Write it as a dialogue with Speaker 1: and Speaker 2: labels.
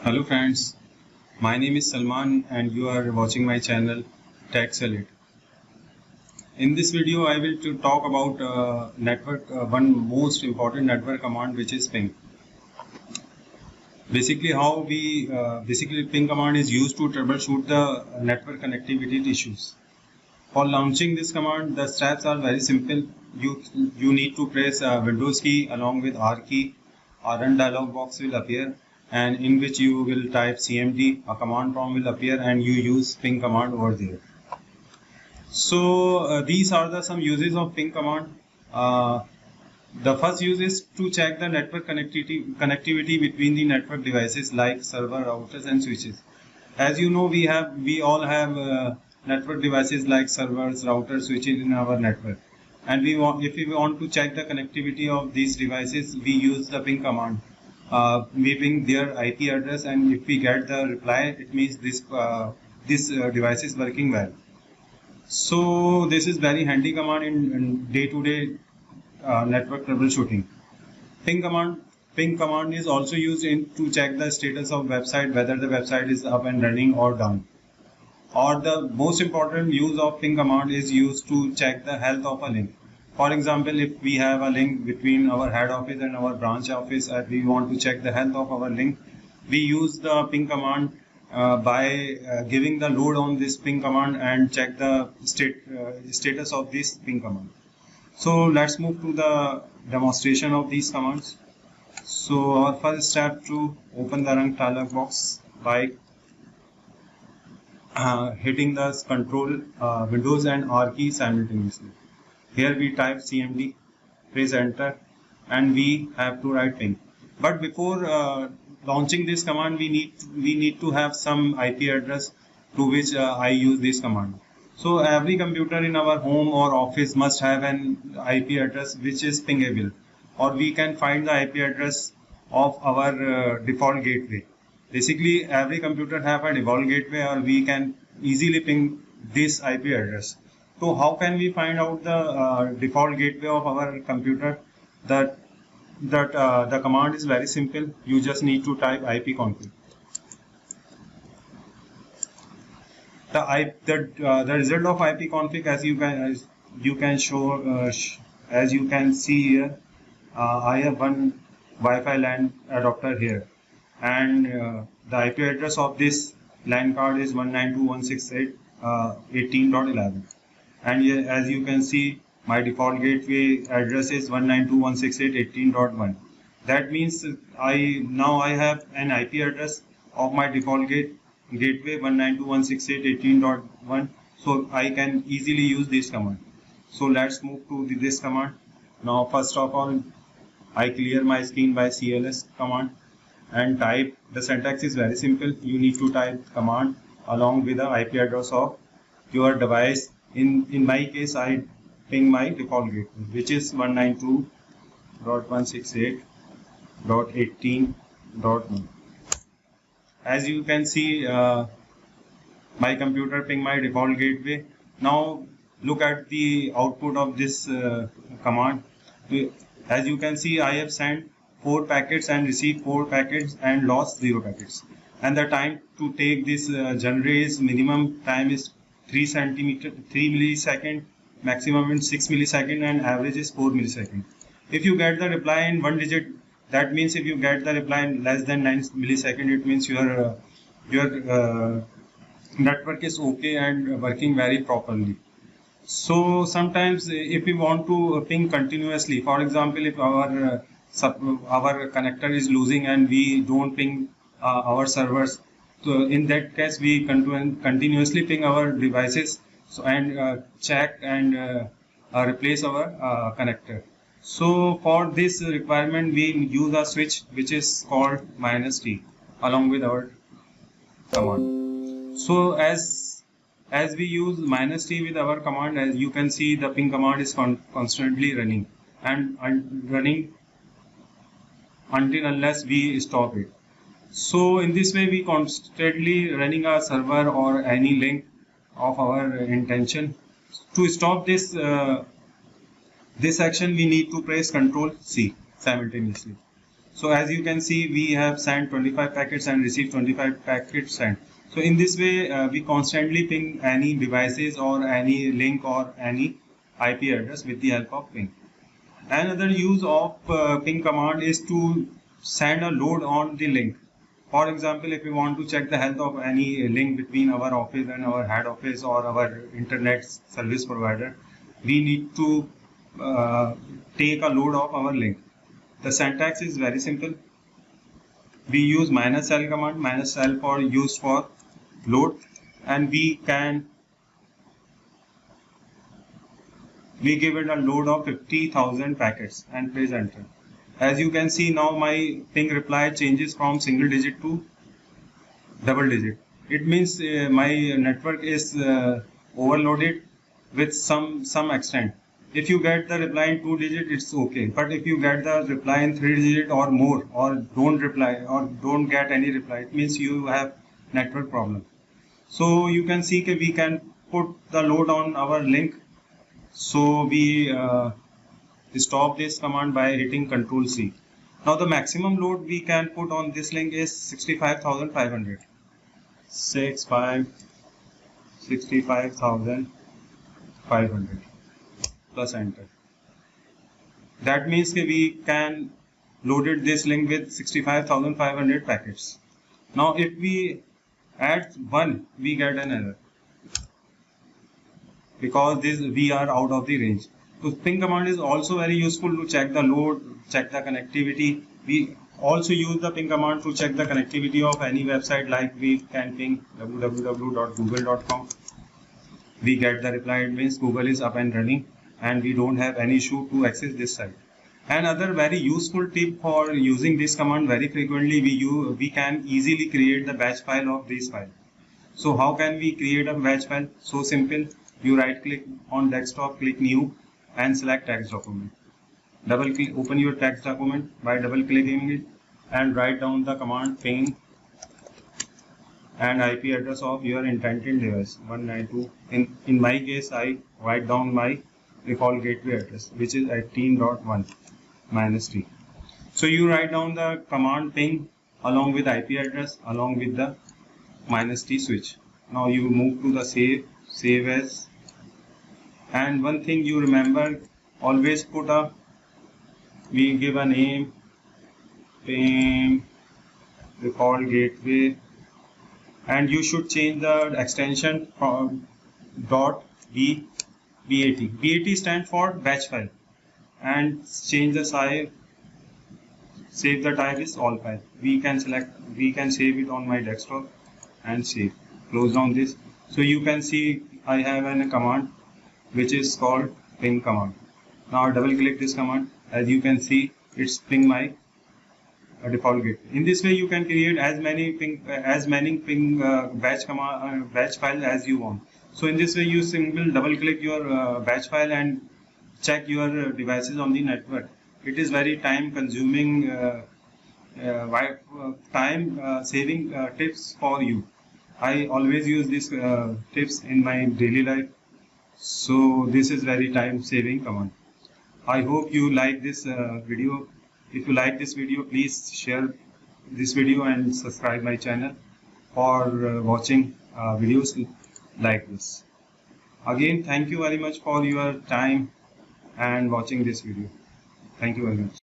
Speaker 1: Hello friends, my name is Salman and you are watching my channel TechSelect. In this video I will to talk about one most important network command, which is ping. Basically how ping command is used to troubleshoot the network connectivity issues. For launching this command, the steps are very simple. You need to press Windows key along with R key. A run dialog box will appear, and in which you will type CMD. A command prompt will appear, and you use ping command over there. So these are some uses of ping command. The first use is to check the network connectivity between the network devices like server, routers, and switches. As you know, we all have network devices like servers, routers, switches in our network, and if we want to check the connectivity of these devices, we use the ping command. We ping their IP address, and if we get the reply, it means this device is working well. So this is very handy command in day-to-day network troubleshooting. Ping command is also used to check the status of website, whether the website is up and running or down. Or the most important use of ping command is used to check the health of a link. For example, if we have a link between our head office and our branch office and we want to check the health of our link, we use the ping command by giving the load on this ping command and check the status of this ping command. So let's move to the demonstration of these commands. So our first step to open the run dialog box by hitting the control Windows and R key simultaneously. Here we type CMD, press enter, and we have to write ping. But before launching this command, we need to have some IP address to which I use this command. So every computer in our home or office must have an IP address which is pingable, or we can find the IP address of our default gateway. Basically, every computer have a default gateway, or we can easily ping this IP address. So how can we find out the default gateway of our computer? The command is very simple. You just need to type ipconfig. The result of ipconfig, as you can see here, I have one Wi-Fi LAN adapter here, and the IP address of this LAN card is 192.168.18.11, and here, as you can see, my default gateway address is 192.168.18.1. That means I have an IP address of my default gateway 192.168.18.1, so I can easily use this command. So let's move to this command. Now first of all, I clear my screen by CLS command and type. The syntax is very simple. You need to type command along with the IP address of your device. In my case, I ping my default gateway, which is 192.168.18.1. As you can see, my computer ping my default gateway. Now look at the output of this command. As you can see, I have sent 4 packets and received 4 packets and lost 0 packets. And the time to take this generate minimum time is 3 millisecond, maximum is 6 millisecond, and average is 4 millisecond. If you get the reply in 1 digit, that means if you get the reply in less than 9 millisecond, it means your network is okay and working very properly. So sometimes if we want to ping continuously, for example, if our connector is losing and we don't ping our servers, so in that case we continuously ping our devices, so and check and replace our connector. So for this requirement, we use a switch which is called -T along with our command. So as we use -T with our command, as you can see, the ping command is constantly running and running until unless we stop it. So in this way, we constantly running a server or any link of our intention. To stop this this action, we need to press Ctrl C simultaneously. So as you can see, we have sent 25 packets and received 25 packets sent. So in this way, we constantly ping any devices or any link or any IP address with the help of ping. Another use of ping command is to send a load on the link. For example, if we want to check the health of any link between our office and our head office or our internet service provider, we need to take a load of our link. The syntax is very simple. We use -l command, -l for used for load, and we give it a load of 50,000 packets and press enter. As you can see now, my ping reply changes from single digit to double digit. It means my network is overloaded with some extent. If you get the reply in 2 digit, it's okay. But if you get the reply in 3 digit or more, or don't reply or don't get any reply, it means you have network problem. So you can see that we can put the load on our link. So we stop this command by hitting Ctrl C. Now the maximum load we can put on this link is 65,500. 65,500 plus enter. That means that we can loaded this link with 65,500 packets. Now if we add 1, we get an error because we are out of the range. So ping command is also very useful to check the load, check the connectivity. We also use the ping command to check the connectivity of any website, like we can ping www.google.com. We get the reply, it means Google is up and running and we don't have any issue to access this site. Another very useful tip for using this command very frequently, we can easily create the batch file of this file. So how can we create a batch file? So simple. You right click on desktop, click new and select text document. Double click, open your text document by double clicking it and write down the command ping and IP address of your intended device 192. In my case, I write down my default gateway address, which is 18.1-t. So you write down the command ping along with IP address along with the -t switch. Now you move to the save as, and one thing you remember, always we give a name, ping default gateway, and you should change the extension from .bat. BAT stands for batch file, and change the size. Save the type is all file. We can save it on my desktop and save. Close down this. So you can see I have a command which is called ping command. Now double click this command. As you can see, it's ping my default gateway. In this way, you can create as many ping batch file as you want. So in this way, you simply double click your batch file and check your devices on the network. It is very time consuming, time saving tips for you. I always use these tips in my daily life. So this is very time saving command. I hope you like this video. If you like this video, please share this video and subscribe my channel for watching videos like this. Again, thank you very much for your time and watching this video. Thank you very much.